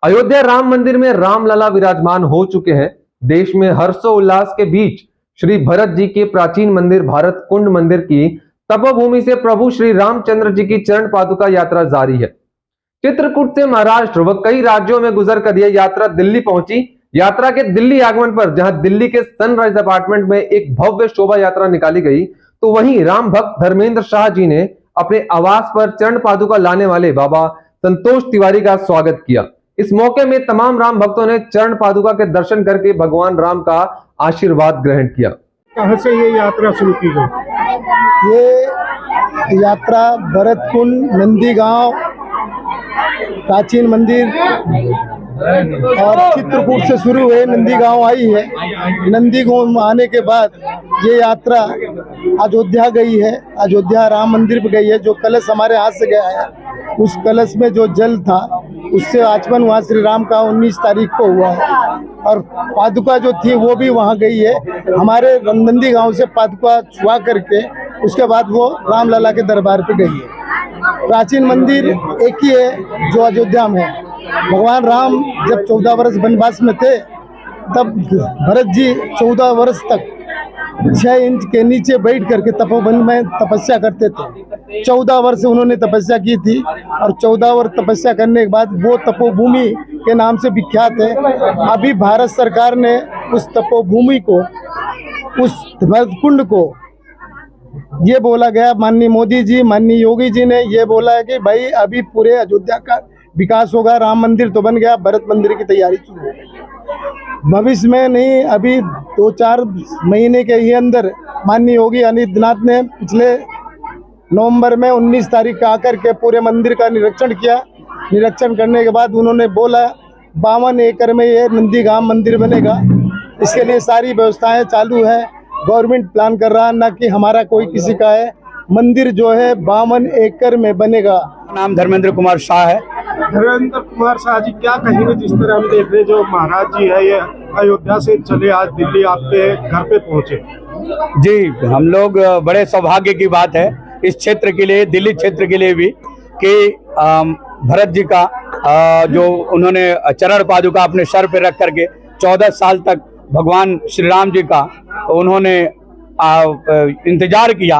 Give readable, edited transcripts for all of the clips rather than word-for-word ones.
अयोध्या राम मंदिर में रामलला विराजमान हो चुके हैं। देश में हर्षोल्लास के बीच श्री भरत जी के प्राचीन मंदिर भारत कुंड मंदिर की तपोभूमि से प्रभु श्री रामचंद्र जी की चरण पादुका यात्रा जारी है। चित्रकूट से महाराष्ट्र व कई राज्यों में गुजर कर यह यात्रा दिल्ली पहुंची। यात्रा के दिल्ली आगमन पर जहां दिल्ली के सनराइज अपार्टमेंट में एक भव्य शोभा यात्रा निकाली गई, तो वहीं राम भक्त धर्मेंद्र शाह जी ने अपने आवास पर चरण पादुका लाने वाले बाबा संतोष तिवारी का स्वागत किया। इस मौके में तमाम राम भक्तों ने चरण पादुका के दर्शन करके भगवान राम का आशीर्वाद ग्रहण किया। कहां से ये यात्रा शुरू की गई? ये यात्रा भरत कुंड नंदीगांव प्राचीन मंदिर और चित्रकूट से शुरू हुए नंदीगांव आई है। नंदीगांव आने के बाद ये यात्रा अयोध्या गई है। अयोध्या राम मंदिर पे गई है। जो कलश हमारे हाथ से गया है, उस कलश में जो जल था उससे आचमन वहाँ श्री राम का 19 तारीख को हुआ है और पादुका जो थी वो भी वहाँ गई है। हमारे नंदीगांव से पादुका छुआ करके उसके बाद वो रामलला के दरबार पे गई है। प्राचीन मंदिर एक ही है जो अयोध्या में है। भगवान राम जब 14 वर्ष वनवास में थे, तब भरत जी 14 वर्ष तक 6 इंच के नीचे बैठ करके तपोवन में तपस्या करते थे। 14 वर्ष उन्होंने तपस्या की थी और 14 वर्ष तपस्या करने के बाद वो तपोभूमि के नाम से विख्यात है। अभी भारत सरकार ने उस तपोभूमि को, उस भरत कुंड को, ये बोला गया, माननीय मोदी जी, माननीय योगी जी ने ये बोला है कि भाई अभी पूरे अयोध्या का विकास होगा। राम मंदिर तो बन गया, भरत मंदिर की तैयारी शुरू हो गई। भविष्य में नहीं, अभी 2-4 महीने के ही अंदर माननीय योगी आदित्यनाथ ने पिछले नवंबर में 19 तारीख का आकर के पूरे मंदिर का निरीक्षण किया। निरीक्षण करने के बाद उन्होंने बोला 52 एकड़ में ये नंदीगांव मंदिर बनेगा। इसके लिए सारी व्यवस्थाएं चालू है। गवर्नमेंट प्लान कर रहा है, ना कि हमारा कोई किसी का है। मंदिर जो है 52 एकड़ में बनेगा। नाम धर्मेंद्र कुमार शाह है। धर्मेंद्र कुमार शाह जी, क्या कहेंगे जिस तरह हम देख रहे हैं जो महाराज जी है ये अयोध्या से चले आज दिल्ली आपके घर पे पहुंचे? जी, हम लोग बड़े सौभाग्य की बात है इस क्षेत्र के लिए, दिल्ली क्षेत्र के लिए भी, कि भरत जी का जो उन्होंने चरण पादुका अपने सर पे रख करके 14 साल तक भगवान श्री राम जी का उन्होंने इंतजार किया,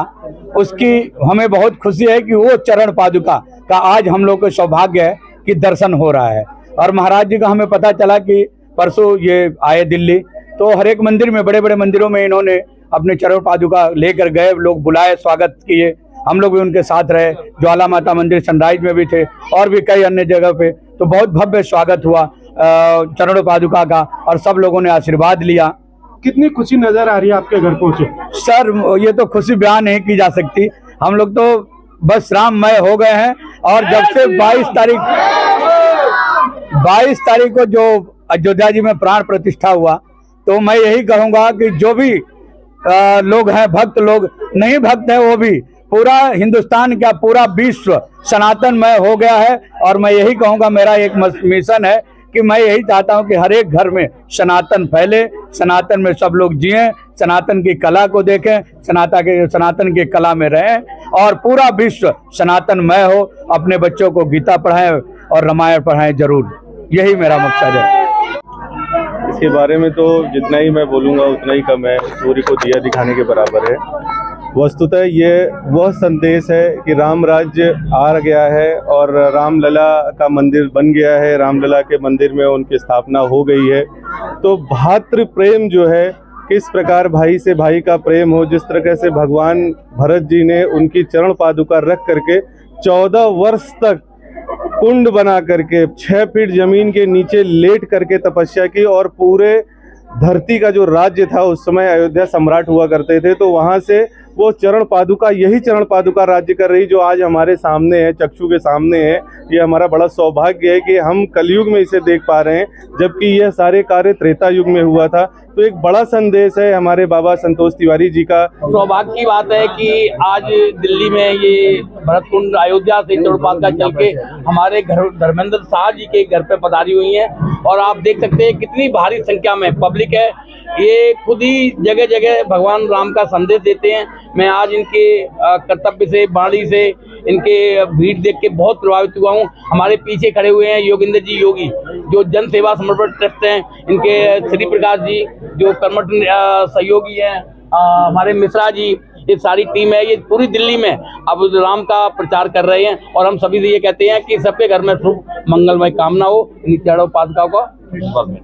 उसकी हमें बहुत खुशी है कि वो चरण पादुका का आज हम लोग को सौभाग्य है कि दर्शन हो रहा है। और महाराज जी का हमें पता चला कि परसों ये आए दिल्ली, तो हर एक मंदिर में, बड़े बड़े मंदिरों में इन्होंने अपने चरण पादुका लेकर गए, लोग बुलाए, स्वागत किए, हम लोग भी उनके साथ रहे। ज्वाला माता मंदिर सनराइज में भी थे और भी कई अन्य जगह पे, तो बहुत भव्य स्वागत हुआ चरण पादुका का और सब लोगों ने आशीर्वाद लिया। कितनी खुशी नजर आ रही है आपके घर पहुंचे? सर, ये तो खुशी बयान नहीं की जा सकती। हम लोग तो बस राममय हो गए हैं। और जब से 22 तारीख को जो अयोध्या जी में प्राण प्रतिष्ठा हुआ, तो मैं यही कहूंगा कि जो भी लोग हैं, भक्त लोग, नहीं भक्त है वो भी, पूरा हिंदुस्तान का पूरा विश्व सनातनमय हो गया है। और मैं यही कहूंगा, मेरा एक मिशन है कि मैं यही चाहता हूं कि हर एक घर में सनातन फैले, सनातन में सब लोग जिएं, सनातन की कला को देखें, सनातन की कला में रहें और पूरा विश्व सनातनमय हो। अपने बच्चों को गीता पढ़ाएं और रामायण पढ़ाएं जरूर, यही मेरा मकसद है। इसके बारे में तो जितना ही मैं बोलूँगा उतना ही कम है, सूर्य को दिया दिखाने के बराबर है। वस्तुतः ये वह संदेश है कि राम राज्य आ गया है और रामलला का मंदिर बन गया है, रामलला के मंदिर में उनकी स्थापना हो गई है। तो भातृ प्रेम जो है, किस प्रकार भाई से भाई का प्रेम हो, जिस तरह से भगवान भरत जी ने उनकी चरण पादुका रख करके 14 वर्ष तक कुंड बना करके 6 फीट जमीन के नीचे लेट करके तपस्या की और पूरे धरती का जो राज्य था, उस समय अयोध्या सम्राट हुआ करते थे, तो वहाँ से वो चरण पादुका, यही चरण पादुका राज्य कर रही जो आज हमारे सामने है, चक्षु के सामने है। ये हमारा बड़ा सौभाग्य है कि हम कलयुग में इसे देख पा रहे हैं, जबकि यह सारे कार्य त्रेता युग में हुआ था। तो एक बड़ा संदेश है हमारे बाबा संतोष तिवारी जी का। सौभाग्य की बात है कि आज दिल्ली में ये भरत कुंड अयोध्या से चरण पादुका चल के हमारे घर धर्मेंद्र शाह जी के घर पे पधारी हुई हैं। और आप देख सकते हैं कितनी भारी संख्या में पब्लिक है। ये खुद ही जगह जगह भगवान राम का संदेश देते हैं। मैं आज इनके कर्तव्य से, वाणी से इनके भीड़ देख के बहुत प्रभावित हुआ हूँ। हमारे पीछे खड़े हुए हैं योगिंदर जी योगी, जो जन सेवा समर्पण ट्रस्ट हैं, इनके श्री प्रकाश जी जो कर्मठ सहयोगी हैं, हमारे मिश्रा जी, ये सारी टीम है, ये पूरी दिल्ली में अब राम का प्रचार कर रहे हैं। और हम सभी से ये कहते हैं कि सबके घर में शुभ मंगलमय कामना हो, इन चारों पादुकाओं का विश्वास में।